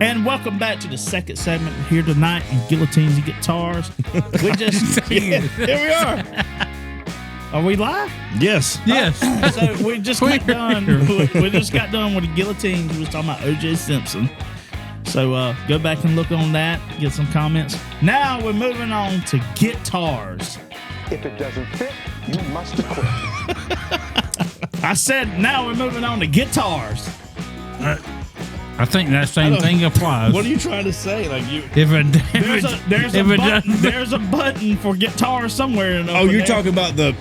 And welcome back to the second segment here tonight on Guillotines and Guitars. We just here we are. Are we live? Yes. Yes. So we just got done. We just got done with the Guillotines. We was talking about O.J. Simpson. So go back and look on that. Get some comments. Now we're moving on to guitars. If it doesn't fit, you must quit. I said now we're moving on to guitars. I think that same thing applies. What are you trying to say? Like you? There's a button for guitar somewhere. You're talking about the.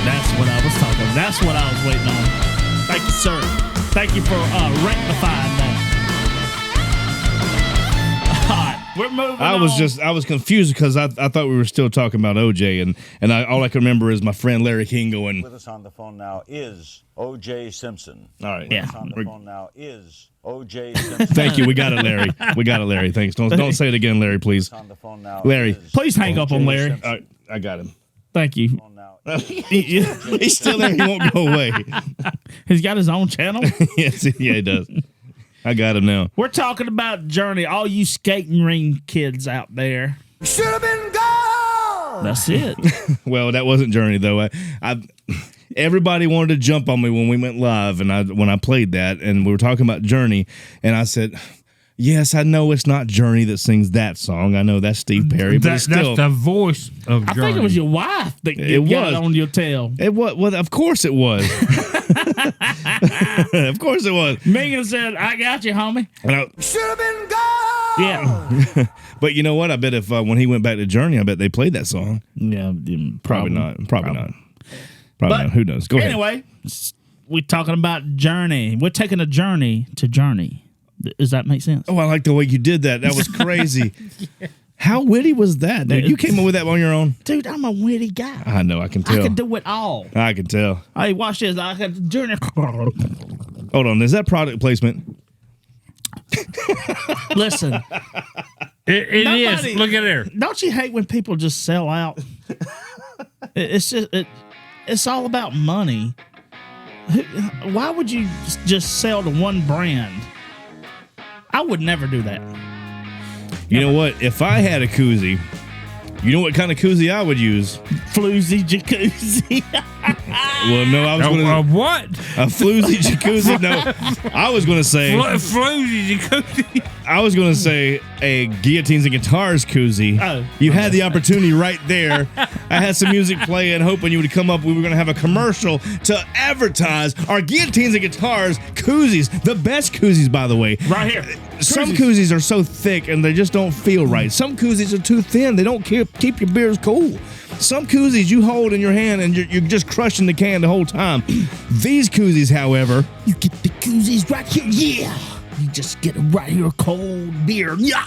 That's what I was talking about. That's what I was waiting on. Thank you, sir. Thank you for rectifying that. All right, we're moving on. I was confused because I thought we were still talking about OJ, and all I can remember is my friend Larry King going. With us on the phone now is O.J. Simpson. All right. Yeah. With us on the phone now is O.J. Simpson. Thank you. We got it, Larry. Thanks. Don't say it again, Larry, please. On the phone now Larry, is please hang up on Larry. Simpson. All right, I got him. Thank you. Phone now He's still there. He won't go away. He's got his own channel. Yes, yeah, he does. I got him now. We're talking about Journey. All you skating ring kids out there. Should have been gone. That's it. Well, that wasn't Journey though. Everybody wanted to jump on me when we went live, and when I played that, and we were talking about Journey, and I said, "Yes, I know it's not Journey that sings that song. I know that's Steve Perry, but it's still that's the voice of Journey. I think it was your wife that got it on your tail. It was. Well, of course it was. Of course it was. Megan said, "I got you, homie." Should have been gone. Yeah, but you know what? I bet if when he went back to Journey, I bet they played that song. yeah, Probably not. Probably not. Who knows? Go ahead. Anyway, we're talking about Journey. We're taking a journey to Journey. Does that make sense? Oh, I like the way you did that. That was crazy. Yeah. How witty was that? Dude? You came up with that on your own? Dude, I'm a witty guy. I know. I can tell. I can do it all. I can tell. Hey, watch this. I got Journey. Hold on. Is that product placement? Listen. It is. Look at there. Don't you hate when people just sell out? It's all about money. Why would you just sell to one brand? I would never do that. You know what? If I had a koozie, you know what kind of koozie I would use? Floozy jacuzzi. Well, no, I was going to... what? A floozy jacuzzi? No, I was going to say... Floozy jacuzzi. I was going to say a Guillotines and Guitars koozie. Oh, you had the opportunity right there. I had some music playing, hoping you would come up. We were going to have a commercial to advertise our Guillotines and Guitars koozies. The best koozies, by the way. Right here. Some koozies are so thick and they just don't feel right. Some koozies are too thin. They don't keep your beers cool. Some koozies you hold in your hand and you're just crushing the can the whole time. These koozies, however... You get the koozies right here. Yeah. You just get it right here, cold beer. Yeah.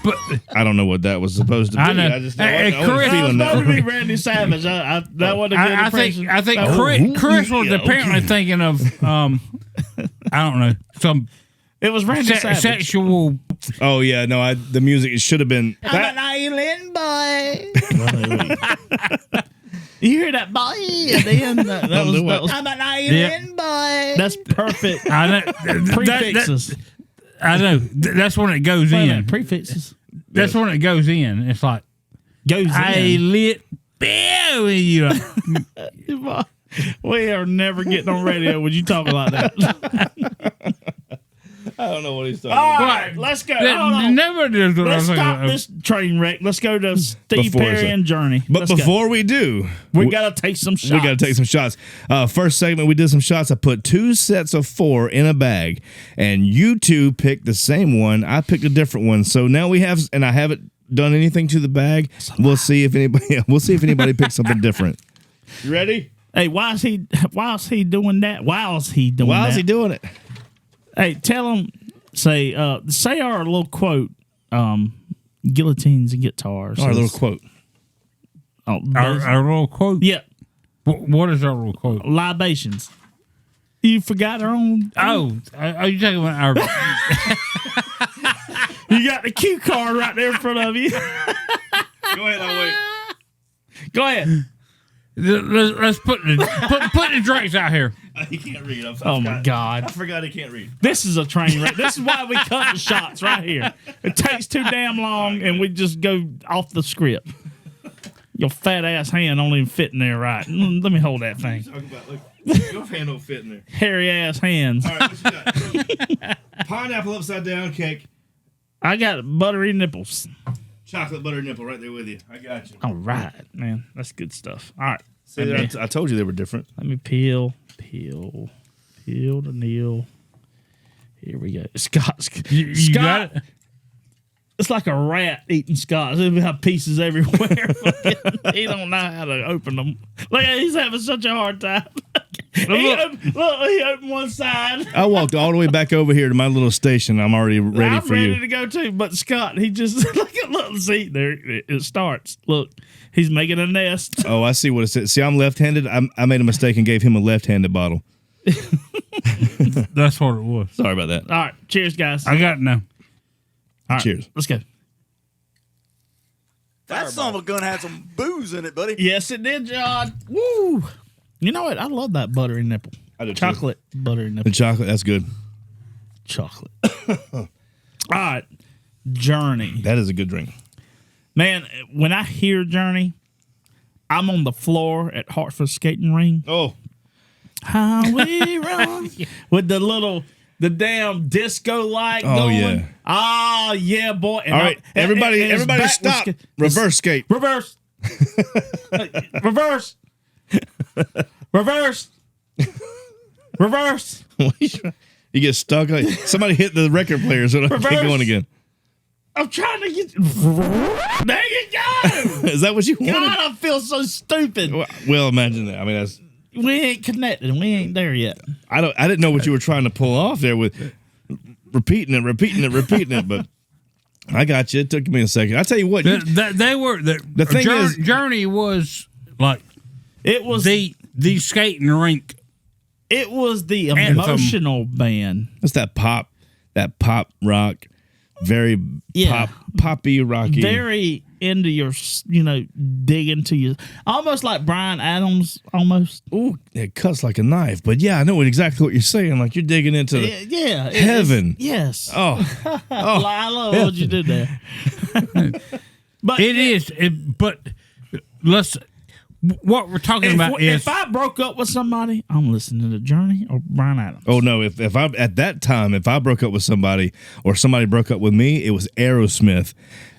But I don't know what that was supposed to be. I know. I just Hey, I wasn't Chris- feeling That would that. be Randy Savage. That wasn't a good I impression. think Chris was yeah, apparently okay. thinking of I don't know, some It was Randy Savage. sexual. Oh yeah, no, the music should have been. I'm an island boy. You hear that boy at the end? That was I'm an island boy. That's perfect. I know. Prefixes. I know. That's when it goes Wait a in. minute, prefixes. That's when it goes in. It's like Goes I in. lit beer with you. We are never getting on radio when you talk like that. I don't know what he's talking All about. right, let's go. Hold on. Never does what Let's I'm stop thinking. this train wreck. Let's go to Steve Before, Perry sir. and Journey. But Let's go. before we do, we got to take some shots. We got to take some shots. First segment, we did some shots. I put 2 sets of 4 in a bag, and you two picked the same one. I picked a different one. So now we have, and I haven't done anything to the bag. We'll see if anybody. We'll see if anybody picks something different. You ready? Hey, why is he doing that? Why is he doing Why that? is he doing it? Hey, tell him. Say our little quote. Guillotines and guitars. Our little quote. Oh, Our little quote. yeah, What is our little quote? libations. You forgot our own. Oh, are you talking about our? You got the cue card right there in front of you. Go ahead, I'll wait. Go ahead. Let's put the drinks out here. He can't read. Oh my God. I forgot he can't read. This is a train wreck. This is why we cut the shots right here. It takes too damn long, and we just go off the script. Your fat ass hand don't even fit in there right. Let me hold that thing. Talk about, look, your hand don't fit in there. Hairy ass hands. All right, what you got? Pineapple upside down cake. I got buttery nipples. Chocolate butter nipple right there with you. I got you. All right, man. That's good stuff. All right. See, I told you they were different. Let me peel the Neil. Here we go. Scotch. You Scott. got it? It's like a rat eating Scotch. They have pieces everywhere. He don't know how to open them. Look, he's having such a hard time. He opened one side. I walked all the way back over here to my little station. I'm already ready I'm for ready you. to go too. But Scott, he just look, see there it starts. Look, he's making a nest. Oh, I see what it says. See, I'm left-handed. I made a mistake and gave him a left-handed bottle. That's what it was. Sorry about that. All right, cheers, guys. I got it now. All right, Cheers. Let's go. That son of a gun had some booze in it, buddy. Yes, it did, John. Woo! You know what? I love that buttery nipple. I do too. Chocolate buttery The nipple. chocolate, that's good. Chocolate. All right, Journey. That is a good drink. Man, when I hear Journey, I'm on the floor at Hartford Skating Ring. Oh, How we run with the damn disco light Oh, going. yeah. Ah, yeah, boy. And all right. Everybody his back was stop. sk- Reverse skate. Reverse. Reverse. Reverse. Reverse. You get stuck. Like, somebody hit the record player so I can't Reverse. go on again. I'm trying to get. There you go. Is that what you wanted? God, I feel so stupid. Well, imagine that. I mean, that's. We ain't connected. We ain't there yet. I didn't know what you were trying to pull off there with repeating it, but I got you. It took me a second. I tell you what, The thing is- Journey was like It was the skating rink. It was the Anthem. emotional band. it's that pop rock, very Yeah. poppy rocky. Very into your, dig into your, almost like Bryan Adams, almost. Ooh, it cuts like a knife. But yeah, I know exactly what you're saying. Like you're digging into Yeah. heaven. Yes. Oh, I love what you did there. But It is. But let's. What we're talking about is if I broke up with somebody, I'm listening to Journey or Bryan Adams. oh no! If I at that time, if I broke up with somebody or somebody broke up with me, it was Aerosmith,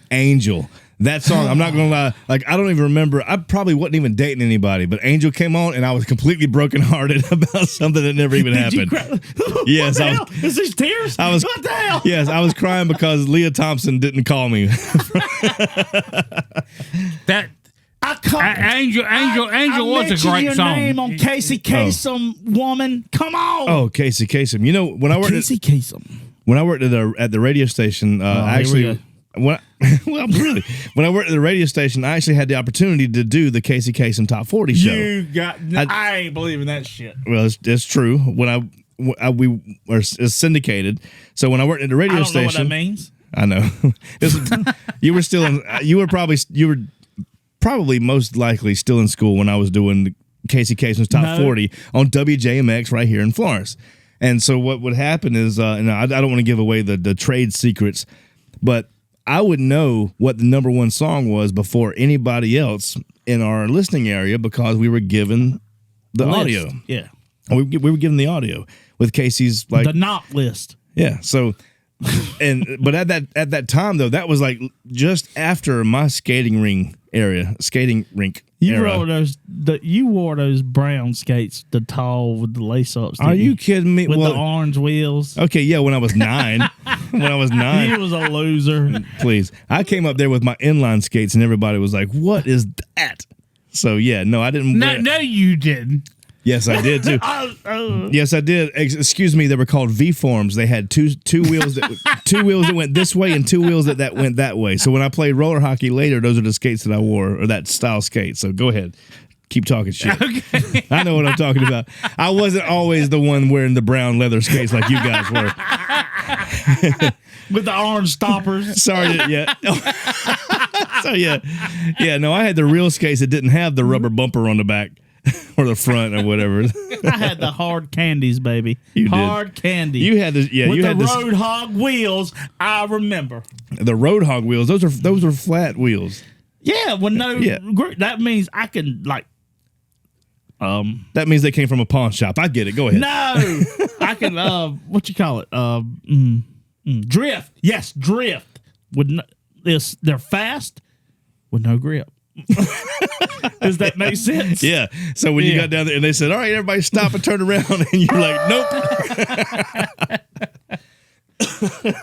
Angel. That song, I'm not gonna lie. Like I don't even remember. I probably wasn't even dating anybody, but Angel came on, and I was completely brokenhearted about something that never even Did you happened. cry? Yes, What I the was- hell? Is these tears? What the hell? Yes, I was crying because Leah Thompson didn't call me. that I come, Angel I was a mentioned great your song. name on Casey Kasem, woman. Come on. Oh, Casey Kasem. You know when I worked Casey Kasem. when I worked at the radio station, actually, here when I worked at the radio station, I actually had the opportunity to do the Casey Kasem Top 40 show. You got. I ain't believing that shit. Well, it's true. We were syndicated, so when I worked at the radio I don't station, know what that means. I know. You were probably most likely still in school when I was doing the Casey Kasem's Top 40 on WJMX right here in Florence. And so what would happen is, and I don't want to give away the trade secrets, but I would know what the number one song was before anybody else in our listening area because we were given the audio. Yeah. We were given the audio with Casey's like The not list. yeah. So, but at that time though, that was like just after my skating rink era. You wore those brown skates, the tall with the lace ups. Are you kidding me? With the orange wheels. Okay, yeah. When I was 9, He was a loser. please, I came up there with my inline skates, and everybody was like, "What is that?" So yeah, no, I didn't. No, you didn't. Yes, I did too. Yes, I did. Excuse me, they were called V forms. They had two wheels that went this way and two wheels that went that way. So when I played roller hockey later, those are the skates that I wore, or that style skate. So go ahead, keep talking shit. Okay. I know what I'm talking about. I wasn't always the one wearing the brown leather skates like you guys were. with the orange stoppers. Sorry, yeah. So yeah. No, I had the real skates that didn't have the rubber bumper on the back or the front or whatever. I had the hard candies, baby. You did. Hard candy. You had the with you the had the road hog wheels. I remember. Roadhog wheels. Those were flat wheels. Yeah, with no. Yeah. That means I can like. That means they came from a pawn shop. I get it. Go ahead. No, I can. What you call it? Drift. Yes, drift. With no, they're fast with no grip. Does that make sense? Yeah. So when you got down there and they said, "All right, everybody stop and turn around," and you're like, "Nope."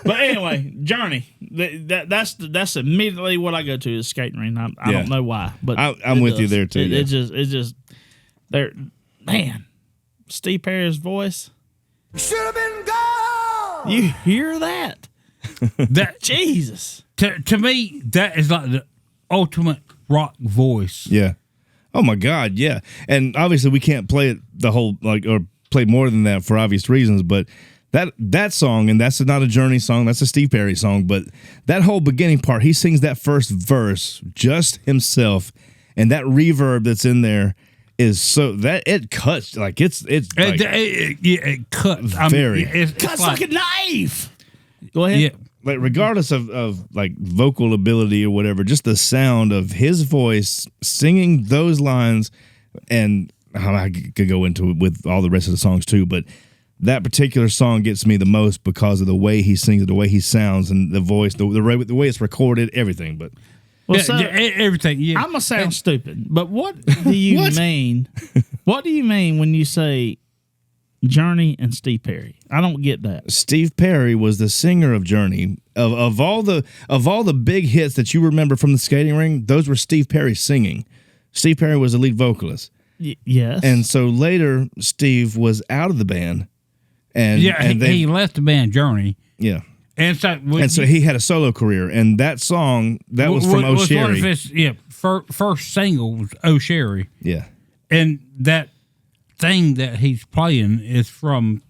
But anyway, Journey. That's immediately what I go to is skating ring. I don't know why, but I'm with you there too. It just there. Man, Steve Perry's voice. Should have been gone. You hear that? That Jesus. to me, that is like the ultimate rock voice. Yeah. Oh my God, yeah. And obviously we can't play it the whole or play more than that for obvious reasons, but that song, and that's not a Journey song, that's a Steve Perry song, but that whole beginning part, he sings that first verse just himself, and that reverb that's in there is so that it cuts like it's like, it cuts very. It's Cuts like a knife. Go ahead. Yeah. like regardless of like vocal ability or whatever, just the sound of his voice singing those lines, and I could go into it with all the rest of the songs too, but that particular song gets me the most because of the way he sings, the way he sounds, and the voice, the way it's recorded, everything. But Well, so, everything. Yeah. I'm gonna sound stupid, but what do you mean? What do you mean when you say Journey and Steve Perry? I don't get that. Steve Perry was the singer of Journey. Of all the big hits that you remember from the skating ring, those were Steve Perry singing. Steve Perry was the lead vocalist. Yes. And so later, Steve was out of the band. And he left the band Journey. Yeah. And so he had a solo career, and that song was from Oh was one of Sherry. his first single was Oh Sherry, Yeah, and that thing that he's playing is from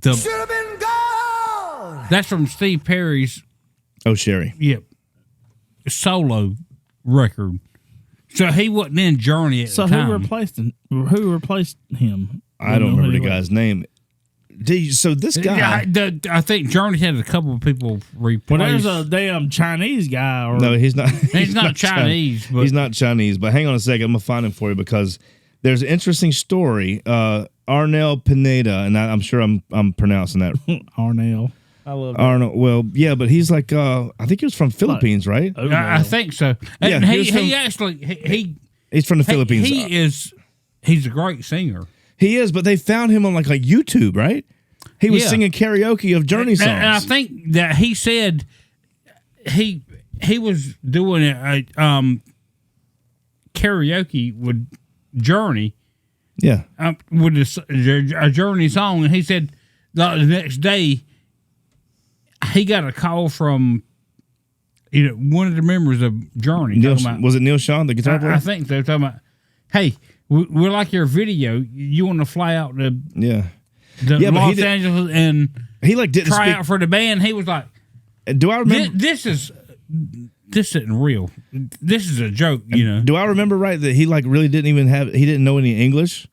Should have been gone. that's from Steve Perry's Oh Sherry. solo record. So he wasn't in Journey at so the time. who replaced him? I don't remember the guy's name. So this guy, I think Journey had a couple of people replace. Well, there's a damn Chinese guy. Or no, he's not. He's not Chinese. But he's not Chinese. But hang on a second, I'm gonna find him for you because there's an interesting story. Arnel Pineda, and I'm sure I'm pronouncing that. Arnel. I love that. Arnold. Well, yeah, but he's like I think he was from Philippines, right? I think so. Yeah, And he's he's from the Philippines. He's a great singer. He is, but they found him on like YouTube, right? He was singing karaoke of Journey songs. And I think that he said he was doing a karaoke with Journey. Yeah. With a Journey song, and he said the next day he got a call from one of the members of Journey. Was it Neil Sean, the guitar player? I think so. Talking about, hey, we like your video. You want to fly out to Los Angeles and he like didn't try speak, out for the band? He was like, do I remember? This isn't real. This is a joke, Do I remember right that he like really didn't even he didn't know any English?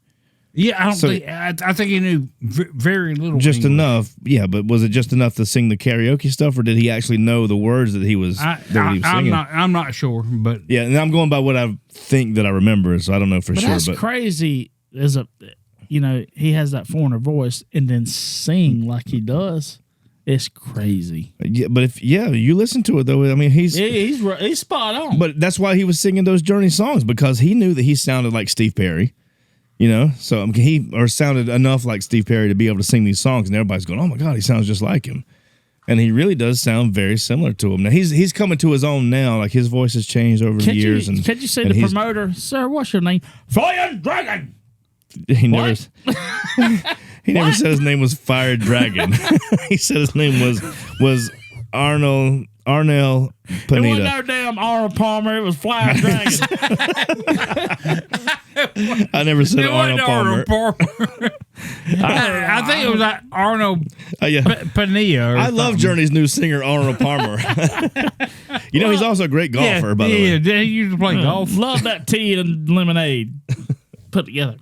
Yeah, I think he knew very little. Just English. enough, yeah. But was it just enough to sing the karaoke stuff, or did he actually know the words that he was singing? I'm not sure, but yeah, and I'm going by what I think that I remember, so I don't know for sure. That's crazy. He has that foreigner voice and then sing like he does. It's crazy. Yeah, but if you listen to it though, I mean he's spot on. But that's why he was singing those Journey songs, because he knew that he sounded like Steve Perry. So he sounded enough like Steve Perry to be able to sing these songs, and everybody's going, "Oh my God, he sounds just like him," and he really does sound very similar to him. Now he's coming to his own now, like his voice has changed over the years. Can you say the promoter, sir? What's your name? Flying Dragon. He never said his name was Fire Dragon. He said his name was Arnel Pineda. It wasn't no damn Arnold Palmer. It was Flying Dragon. I never said Arnold Palmer. I think it was like Arnold Yeah. Padilla. I love Journey's new singer, Arnold Palmer. He's also a great golfer, by the way. Yeah, he used to play golf. Love that tea and lemonade put together.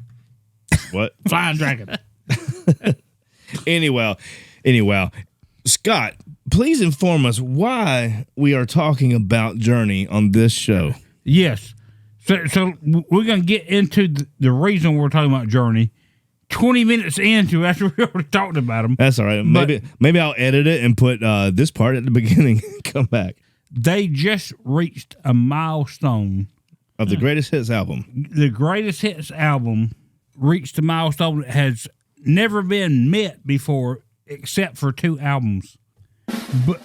What? Flying dragon. Anyway, Scott, please inform us why we are talking about Journey on this show. Yes. So we're going to get into the reason we're talking about Journey 20 minutes into after we already talked about them. That's all right. Maybe I'll edit it and put this part at the beginning. Come back. They just reached a milestone. Of the Greatest Hits album. The Greatest Hits album reached a milestone that has never been met before except for 2 albums. But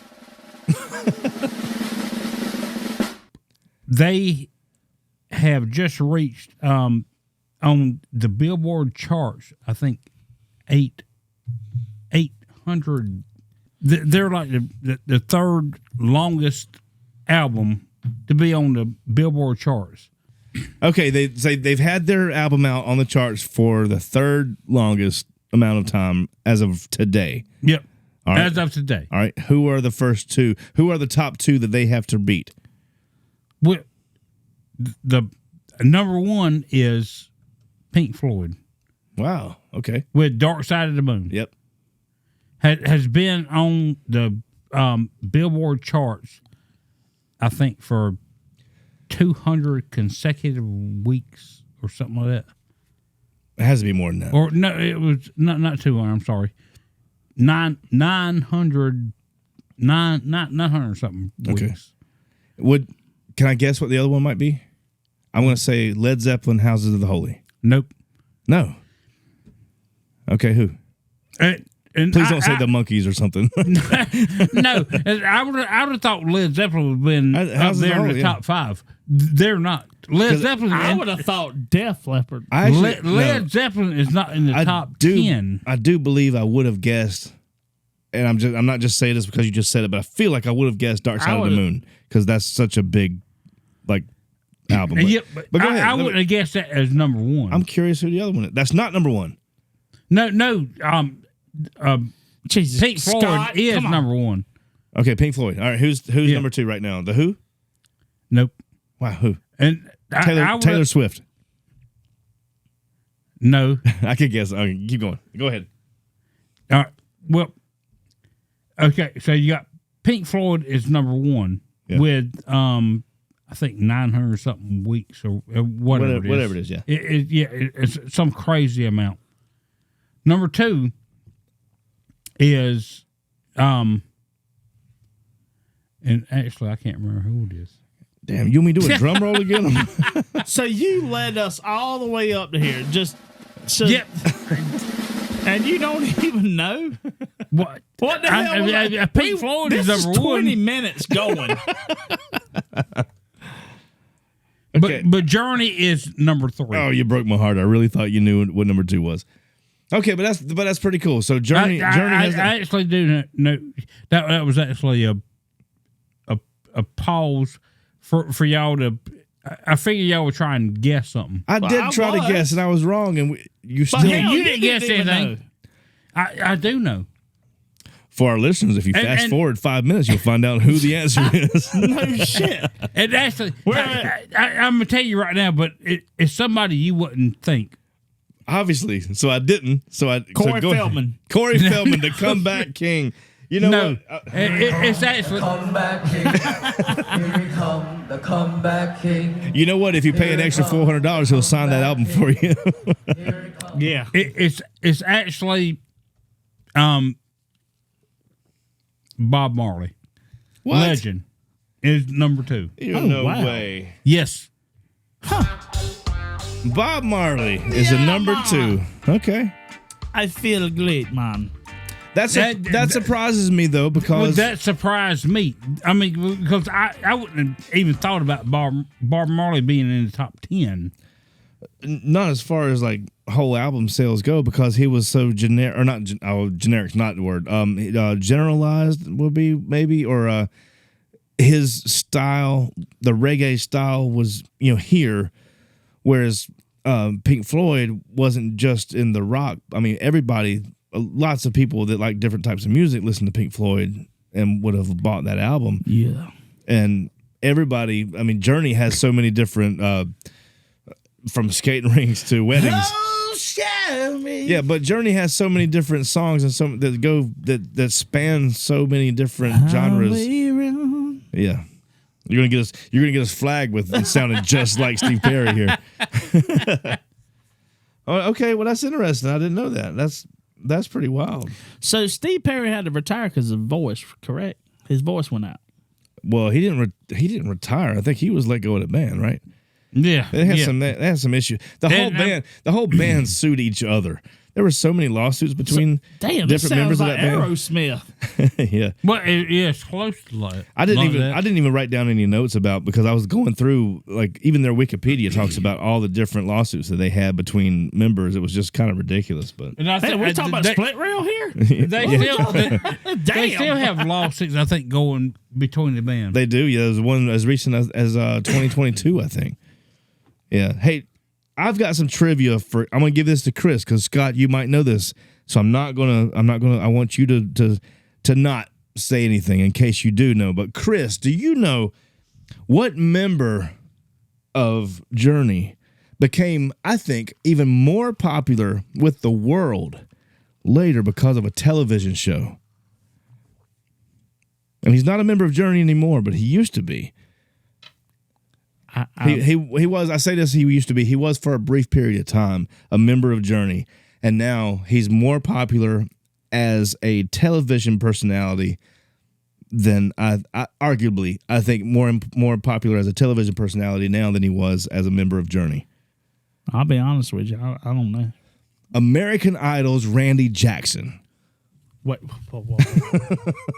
they have just reached on the Billboard charts, I think 800. They're like the third longest album to be on the Billboard charts. Okay, they say they've had their album out on the charts for the third longest amount of time as of today. Yep. All right. As of today. All right. Who are the first 2? Who are the top 2 that they have to beat? Well, the number 1 is Pink Floyd Wow. Okay. with Dark Side of the Moon. Yep. Has been on the Billboard charts, I think, for 200 consecutive weeks or something like that. It has to be more than that. Or no, it was not 200. I'm sorry, 900 something weeks. Okay. Can I guess what the other one might be? I'm going to say Led Zeppelin, Houses of the Holy. Nope. No. Okay, who? And Please don't say the Monkees or something. No, I would have thought Led Zeppelin would have been up Houses of there the in Holy, the top 5. They're not. Led Zeppelin. I would have thought Def Leppard. Led Zeppelin is not in the top 10. I do believe I would have guessed, and I'm not just saying this because you just said it, but I feel like I would have guessed Dark Side of the Moon because that's such a big album. But go ahead. I wouldn't have guessed that as number 1. I'm curious who the other one is. That's not number 1. No. Jesus, Pink Floyd Scott, is come on. number 1. Okay, Pink Floyd. All right, who's number 2 right now? The Who? Nope. Wow, who? And Taylor Swift. No. I could guess. Okay, keep going. Go ahead. All right. Well, okay. So you got Pink Floyd is number 1 with I think 900 something weeks or whatever it is. Whatever it is, yeah. It's some crazy amount. Number 2 is and actually I can't remember who it is. Damn, you want me to do a drum roll again? So you led us all the way up to here. Yep. And you don't even know? What? What the hell? Pink Floyd is this number 20 1. minutes going. Okay. But Journey is number 3. Oh, you broke my heart. I really thought you knew what number 2 was. Okay, but that's pretty cool. So Journey has I actually do know that was actually a pause for y'all to. I figured y'all would try and guess something. I did try to guess, and I was wrong, and you still. hell, You didn't guess even anything. know. I do know. For our listeners, if you fast forward 5 minutes, you'll find out who the answer is. No shit. And actually, I'm gonna tell you right now, but it's somebody you wouldn't think. Obviously, so I didn't. Corey Feldman. Corey Feldman, the comeback king. You know No, what? it's actually Comeback king. Here he come, the comeback king. You know what? If you pay an extra $400, he'll sign that album for you. Yeah. it's actually Bob Marley. What? Legend is number 2. No wow. way. Yes. Bob Marley is a number 2. Okay. I feel great, man. That surprises me though, Well, because that surprised me. I mean, because I wouldn't have even thought about Bob Marley being in the top 10. not as far as like whole album sales go, because he was so generic, or not. Generic's not the word. Generalized would be maybe, or his style, the reggae style was here, whereas Pink Floyd wasn't just in the rock. I mean, everybody, lots of people that like different types of music listen to Pink Floyd and would have bought that album. Yeah. And everybody, I mean, Journey has so many different, from skating rinks to weddings. Oh, show me. Yeah, but Journey has so many different songs and some that span so many different genres. Yeah. You're gonna get us flagged with it sounding just like Steve Perry here. Oh, okay, well that's interesting. I didn't know that. That's pretty wild. So Steve Perry had to retire because of voice, correct? His voice went out. Well, he didn't retire. I think he was let go of the band, right? Yeah, They had some issues. The whole band sued each other. There were so many lawsuits between different members of that band. Aerosmith. Yeah. Well, it's close to that. I didn't even write down any notes about, because I was going through, like, even their Wikipedia talks about all the different lawsuits that they had between members. It was just kind of ridiculous, but And I Hey, think we're talking about split rail here? They still have lawsuits, I think, going between the band. they do. Yeah, there's one as recent as 2022, I think. Yeah. Hey, I've got some trivia for. I'm gonna give this to Chris because Scott, you might know this, so I'm not gonna. I want you to not say anything in case you do know. But Chris, do you know what member of Journey became, I think, even more popular with the world later because of a television show? And he's not a member of Journey anymore, but he used to be. He was. I say this. He used to be. He was for a brief period of time a member of Journey, and now he's more popular as a television personality than arguably. I think more popular as a television personality now than he was as a member of Journey. I'll be honest with you. I don't know. American Idol's Randy Jackson. Wait,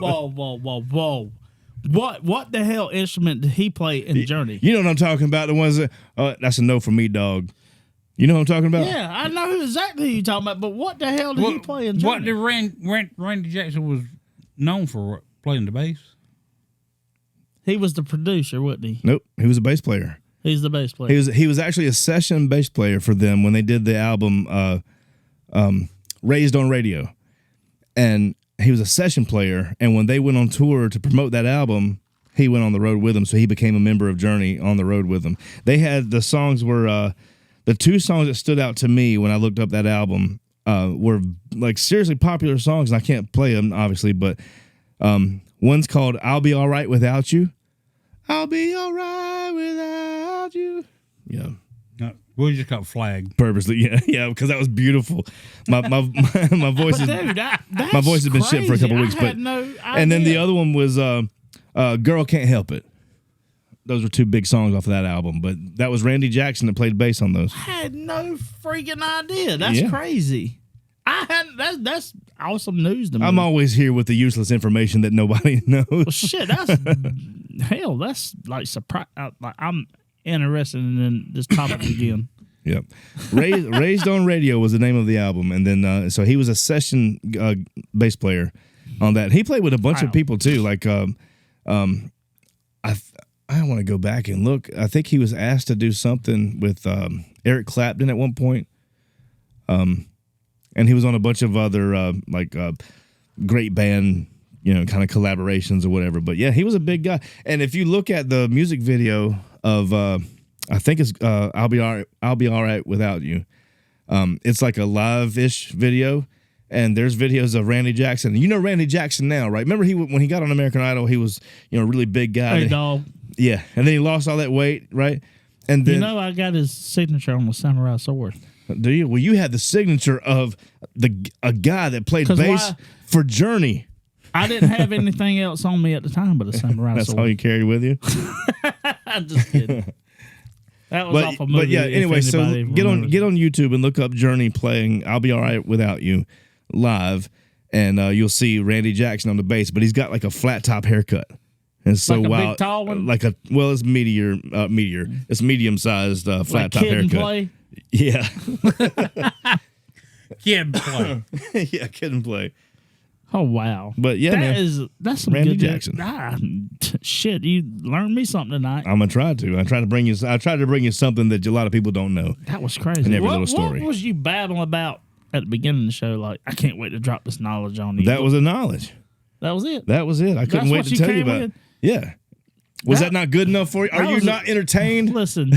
whoa. What the hell instrument did he play in Journey? You know what I'm talking about? The ones that that's a no for me, dog. You know what I'm talking about? Yeah, I know exactly who you're talking about, but what the hell did he play in Journey? What did Randy Jackson was known for? Playing the bass? He was the producer, wasn't he? Nope, he was a bass player. He's the bass player. He was actually a session bass player for them when they did the album Raised on Radio, and he was a session player. And when they went on tour to promote that album, he went on the road with them, so he became a member of Journey on the road with them. They had the songs were the two songs that stood out to me when I looked up that album were like seriously popular songs, and I can't play them obviously, but one's called "I'll Be All Right Without You." I'll be all right without you. Yeah. We just got flagged. Purposely, yeah, because that was beautiful. My voice is Dude, my voice has been shit for a couple weeks, but and then the other one was "Girl Can't Help It." Those were two big songs off of that album, but that was Randy Jackson that played bass on those. I had no freaking idea. That's crazy. I hadn't. That's awesome news to me. I'm always here with the useless information that nobody knows. Well, shit, that's hell. That's like surprise. Like I'm interested in this topic again. Yep. Raised on Radio was the name of the album, and then so he was a session bass player on that. He played with a bunch of people too. Like I want to go back and look. I think he was asked to do something with Eric Clapton at one point. And he was on a bunch of other great band, kind of collaborations or whatever. But yeah, he was a big guy. And if you look at the music video of I think it's I'll Be All Right Without You. It's like a live-ish video, and there's videos of Randy Jackson. You know Randy Jackson now, right? Remember when he got on American Idol, he was a really big guy. Hey, dog. Yeah, and then he lost all that weight, right? And then I got his signature on the samurai sword. Do you? Well, you had the signature of a guy that played bass for Journey. I didn't have anything else on me at the time but a samurai That's sword. all you carried with you? I'm just kidding. That was off a movie. But yeah, anyway, so get on YouTube and look up Journey playing "I'll Be All Right Without You" live, and you'll see Randy Jackson on the bass, but he's got like a flat top haircut. And so like a wild, big tall one? It's meteor. It's medium sized flat like top Kid and haircut. Play? Yeah. Kid and Play. Yeah, Kid and Play. Oh wow! But yeah, man. That's some Randy good Jackson. Shit, you learned me something tonight. I'm gonna try to. I tried to bring you something that a lot of people don't know. That was crazy. In every what, little story. What was you babbling about at the beginning of the show? Like, I can't wait to drop this knowledge on you. That was a knowledge. That was it. That was it. I couldn't wait to tell you about it. Yeah. Was that not good enough for you? Are you not entertained? Listen,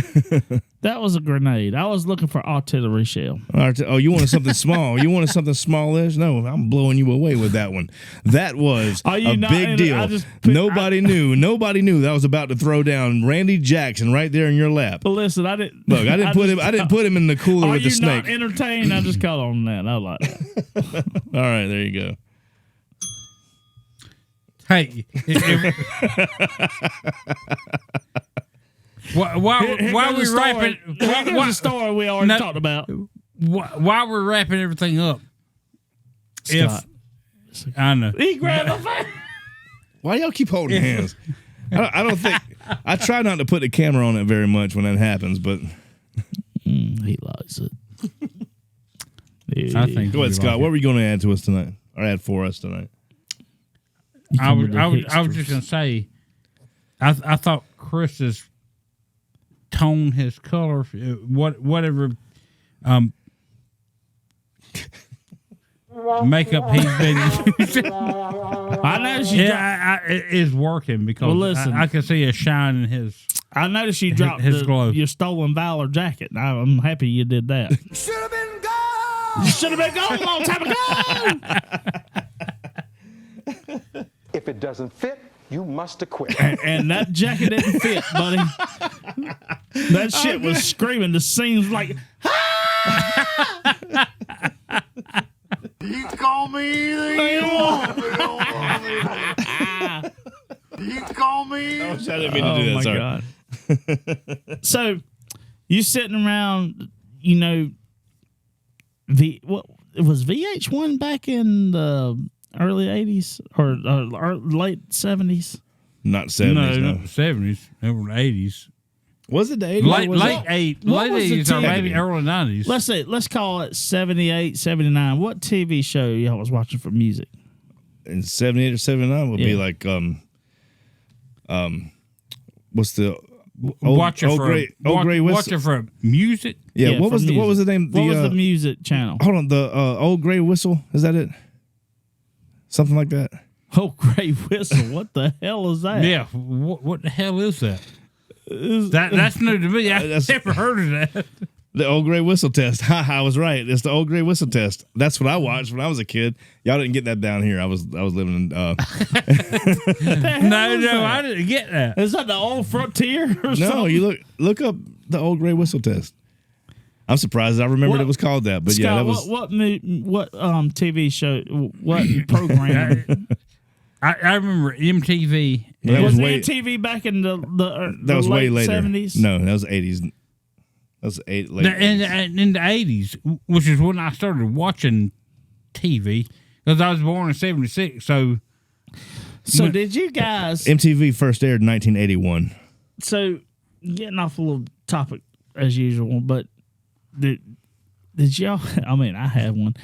that was a grenade. I was looking for artillery shell. Oh, you wanted something small. You wanted something smallish? No, I'm blowing you away with that one. That was a big deal. Nobody knew that I was about to throw down Randy Jackson right there in your lap. But listen, I didn't. Look, I didn't put him in the cooler with the snake. Are you not entertained? I just caught on that. I like that. All right, there you go. Hey, while we're wrapping, the story we already talked about. While we're wrapping everything up, Scott. I know He grabbed my face. Why y'all keep holding hands? I don't think I try not to put the camera on it very much when that happens, but He likes it. I think. Go ahead, Scott. What were you going to add to us tonight, or add for us tonight? I was just gonna say, I thought Chris's tone, his color, whatever makeup he's been using. I noticed you. It is working because listen, I can see a shine in his. I noticed you dropped your stolen valor jacket. I'm happy you did that. Should have been gone. You should have been gone a long time ago. If it doesn't fit, you must acquit. And that jacket didn't fit, buddy. That shit was screaming. The scene's like, You can call me anything you want. You can call me. I didn't mean to do that. Sorry. God. So you sitting around, it was VH1 back in the early 80s or late 70s? Not 70s. No, not the 70s. They were the 80s. Was it the 80s? Late 80s or maybe early 90s. Let's call it 78, 79. What TV show y'all was watching for music? In 78 or 79 would be like what's the Watch it for music. Yeah, what was the name? What was the music channel? Hold on, the Old Gray Whistle. Is that it? Something like that. Old Gray Whistle. What the hell is that? Yeah, what the hell is that? That's new to me. I've never heard of that. The Old Gray Whistle test. Ha! I was right. It's the Old Gray Whistle test. That's what I watched when I was a kid. Y'all didn't get that down here. I was living in. No, I didn't get that. Is that the Old Frontier? Or no, something? you look up the Old Gray Whistle test. I'm surprised I remembered it was called that, but Scott, yeah, that was what TV show? What program? I remember MTV. That was way, MTV back in the that was late way later. 70s? No, that was 80s. That was late. In the 80s, which is when I started watching TV, because I was born in 76. So did you guys? MTV first aired in 1981. So getting off a little topic as usual, but did y'all? I mean, I had one.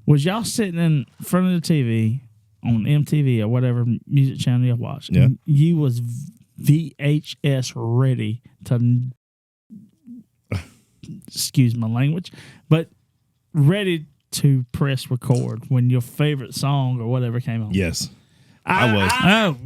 Was y'all sitting in front of the TV on MTV or whatever music channel you watched? Yeah. You was VHS ready to. Excuse my language, but ready to press record when your favorite song or whatever came on. Yes, I was. Oh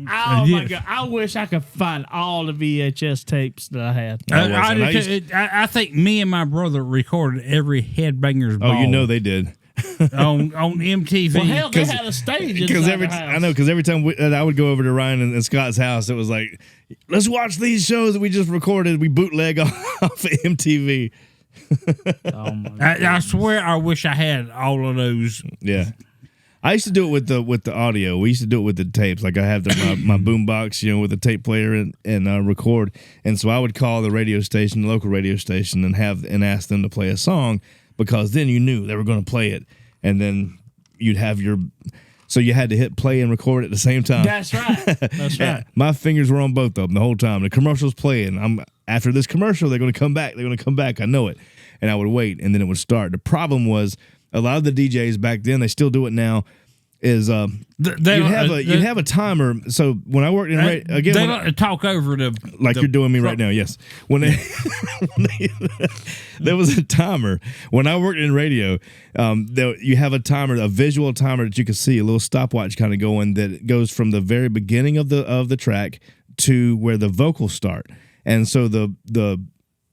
my God! I wish I could find all the VHS tapes that I had. I think me and my brother recorded every Headbangers Ball. Oh, you know they did. on MTV. Well, hell, they had a stage inside their house. I know, because every time I would go over to Ryan and Scott's house, it was like, let's watch these shows that we just recorded. We bootleg off MTV. Oh my God. I swear, I wish I had all of those. Yeah, I used to do it with the audio. We used to do it with the tapes. Like I have my boom box, with the tape player and record. And so I would call the radio station, the local radio station, and ask them to play a song, because then you knew they were going to play it, and then you'd have so you had to hit play and record at the same time. That's right. That's right. My fingers were on both of them the whole time. The commercial's playing. After this commercial, they're going to come back. They're going to come back. I know it. And I would wait, and then it would start. The problem was, a lot of the DJs back then, they still do it now, is you have a timer. So when I worked in again, they like to talk over like you're doing me right now. Yes, when there was a timer when I worked in radio. You have a timer, a visual timer that you can see, a little stopwatch kind of going that goes from the very beginning of the track to where the vocals start, and so the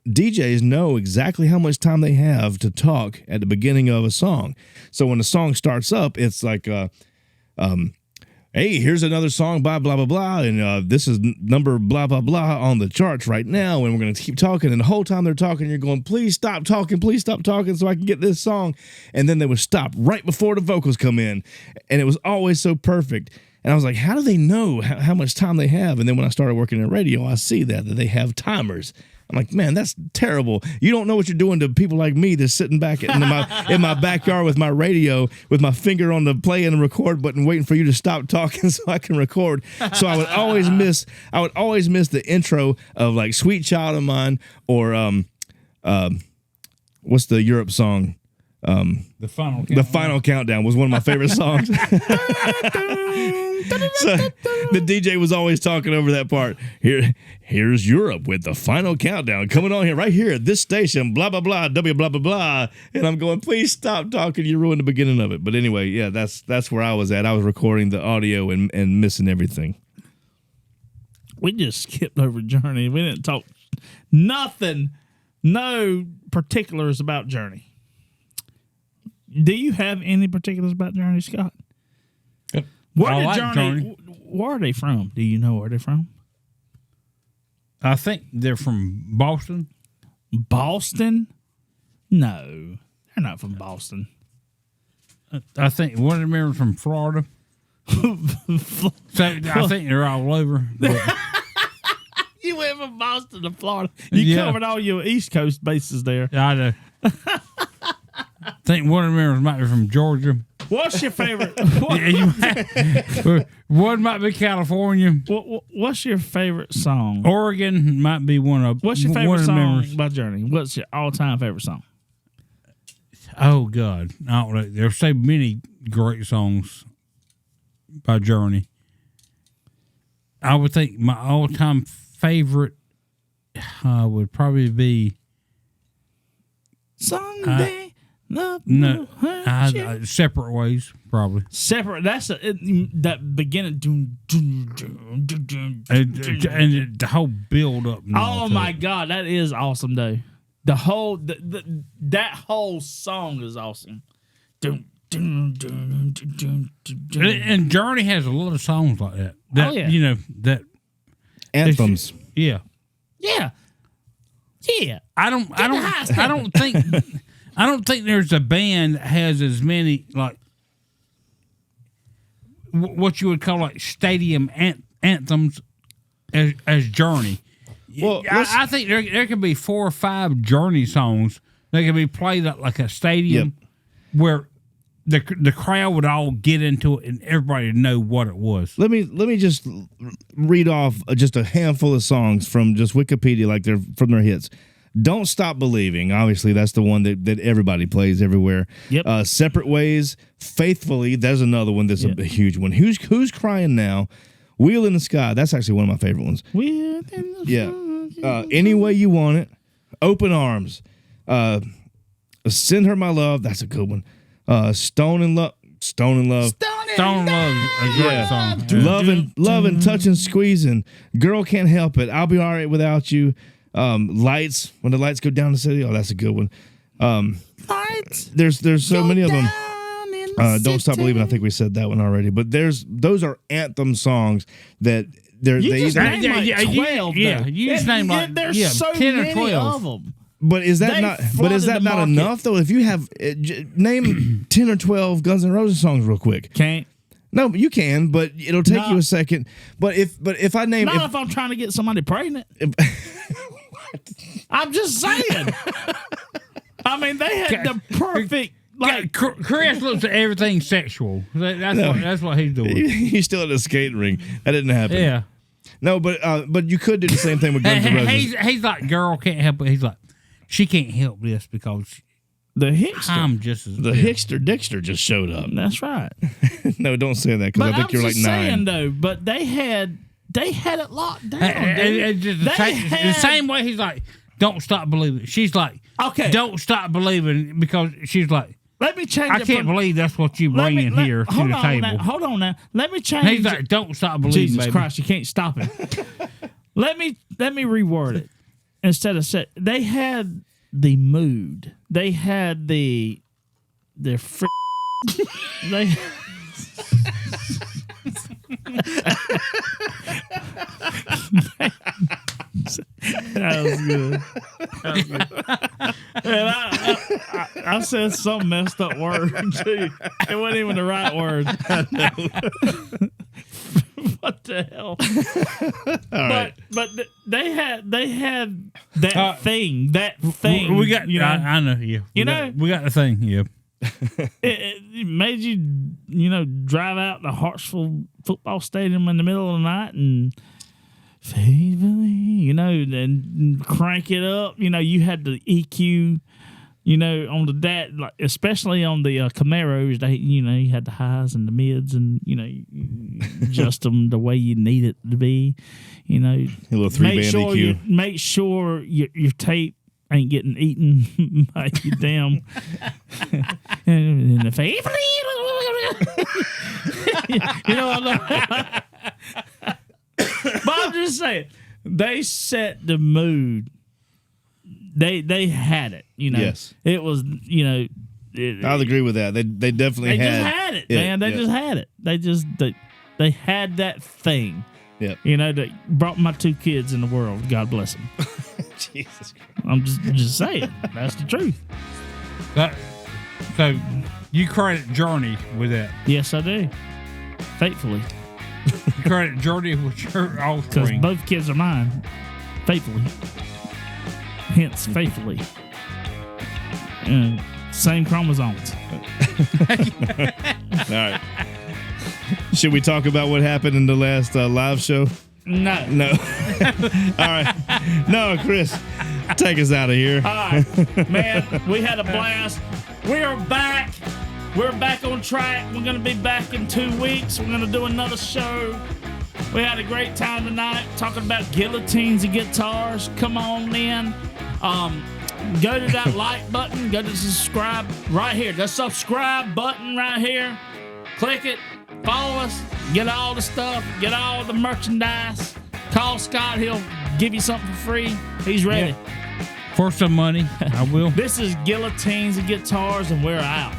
DJs know exactly how much time they have to talk at the beginning of a song. So when the song starts up, it's like, hey, here's another song by blah, blah, blah. And this is number blah, blah, blah on the charts right now. And we're going to keep talking. And the whole time they're talking, you're going, please stop talking so I can get this song. And then they would stop right before the vocals come in. And it was always so perfect. And I was like, how do they know how much time they have? And then when I started working in radio, I see that they have timers. I'm like, man, that's terrible. You don't know what you're doing to people like me that's sitting back in my backyard with my radio, with my finger on the play and record button, waiting for you to stop talking so I can record. So I would always miss the intro of like "Sweet Child of Mine" or what's the Europe song? The Final Countdown was one of my favorite songs. So the DJ was always talking over that part. Here's Europe with the Final Countdown coming on here, right here at this station, blah, blah, blah, W, blah, blah, blah. And I'm going, please stop talking. You ruined the beginning of it. But anyway, yeah, that's where I was at. I was recording the audio and missing everything. We just skipped over Journey. We didn't talk nothing, no particulars about Journey. Do you have any particulars about Journey, Scott? Where did Journey? Where are they from? Do you know where they're from? I think they're from Boston. Boston? No, they're not from Boston. I think one of them are from Florida. So I think they're all over. You went from Boston to Florida. You covered all your East Coast bases there. I know. I think one of them might be from Georgia. What's your favorite? One might be California. What's your favorite song? Oregon might be one of. What's your favorite song members. by Journey? What's your all-time favorite song? Oh God, I don't know. There's so many great songs by Journey. I would think my all-time favorite would probably be Someday. No, Separate Ways, probably. Separate. That's that beginning. And the whole build up. Oh my God, that is awesome, though. The whole that whole song is awesome. And Journey has a lot of songs like that. That you know that anthems. Yeah. I don't think there's a band that has as many like what you would call like stadium anthems as Journey. Well, I think there could be 4 or 5 Journey songs that could be played at like a stadium where the crowd would all get into it and everybody would know what it was. Let me just read off just a handful of songs from just Wikipedia, like they're from their hits. Don't Stop Believing. Obviously, that's the one that everybody plays everywhere. Yep. Separate Ways. Faithfully. There's another one that's a huge one. Who's Crying Now? Wheel in the Sky. That's actually one of my favorite ones. Wheel in the Sky. Any Way You Want It. Open Arms. Send Her My Love. That's a good one. Stone in Love. Stone in Love, a great song. Loving, Touching, Squeezing. Girl Can't Help It. I'll Be All Right Without You. Lights, When the Lights Go Down the City. Oh, that's a good one. Lights. There's so many of them. Don't Stop Believing. I think we said that one already. But those are anthem songs that they either name 12. You just name like there's so 10 or many 12 of them. But is that not enough though? If you have name 10 or 12 Guns N' Roses songs real quick. Can't. No, you can, but it'll take you a second. But if I name if I'm trying to get somebody pregnant. I'm just saying. I mean, they had the perfect. Like Chris looks at everything sexual. That's what he's doing. He's still at a skating rink. That didn't happen. Yeah. No, but you could do the same thing with Guns N' Roses. He's like, girl can't help it. He's like, she can't help this because The Hickster. I'm just as The Hickster Dixter just showed up. That's right. No, don't say that because I think you're like just 9. saying, though, but they had it locked down. And dude. just the same way he's like, don't stop believing. She's like, Okay. don't stop believing, because she's like, Let me change I it. can't believe that's what you bring in here to the table. Hold on now. Let me change He's it. like, don't stop believing, Jesus baby. Christ, you can't stop it. let me reword it. Instead of they had the mood. They had they that was good. And I said some messed up word too. It wasn't even the right word. What the hell? But they had that thing. That thing. We got. You know, I know. Yeah. You know? we got the thing. Yeah. it made you drive out to Hartsville football stadium in the middle of the night and faithfully, and crank it up. You had the EQ, on the like especially on the Camaros. They, you had the highs and the mids, and you adjust them the way you need it to be. A little 3-band EQ. Make sure your tape ain't getting eaten by your damn and the face. But I'm just saying, they set the mood. They had it. Yes. It was. I'll agree with that. They definitely They had. just had it, man. They just had it. They had that thing. Yep. That brought my 2 kids in the world. God bless them. Jesus Christ. I'm just saying. That's the truth. So you credit Journey with that. Yes, I do. Faithfully. You credit Journey with your Because offspring. both kids are mine. Faithfully. Hence, faithfully. Same chromosomes. All right. Should we talk about what happened in the last live show? No. No. All right. No, Chris, take us out of here. All right, man, we had a blast. We are back. We're back on track. We're going to be back in 2 weeks. We're going to do another show. We had a great time tonight talking about guillotines and guitars. Come on in. Go to that like button. Go to subscribe right here. The subscribe button right here. Click it. Follow us. Get all the stuff. Get all the merchandise. Call Scott. He'll give you something for free. He's ready. For some money, I will. This is Guillotines and Guitars, and we're out.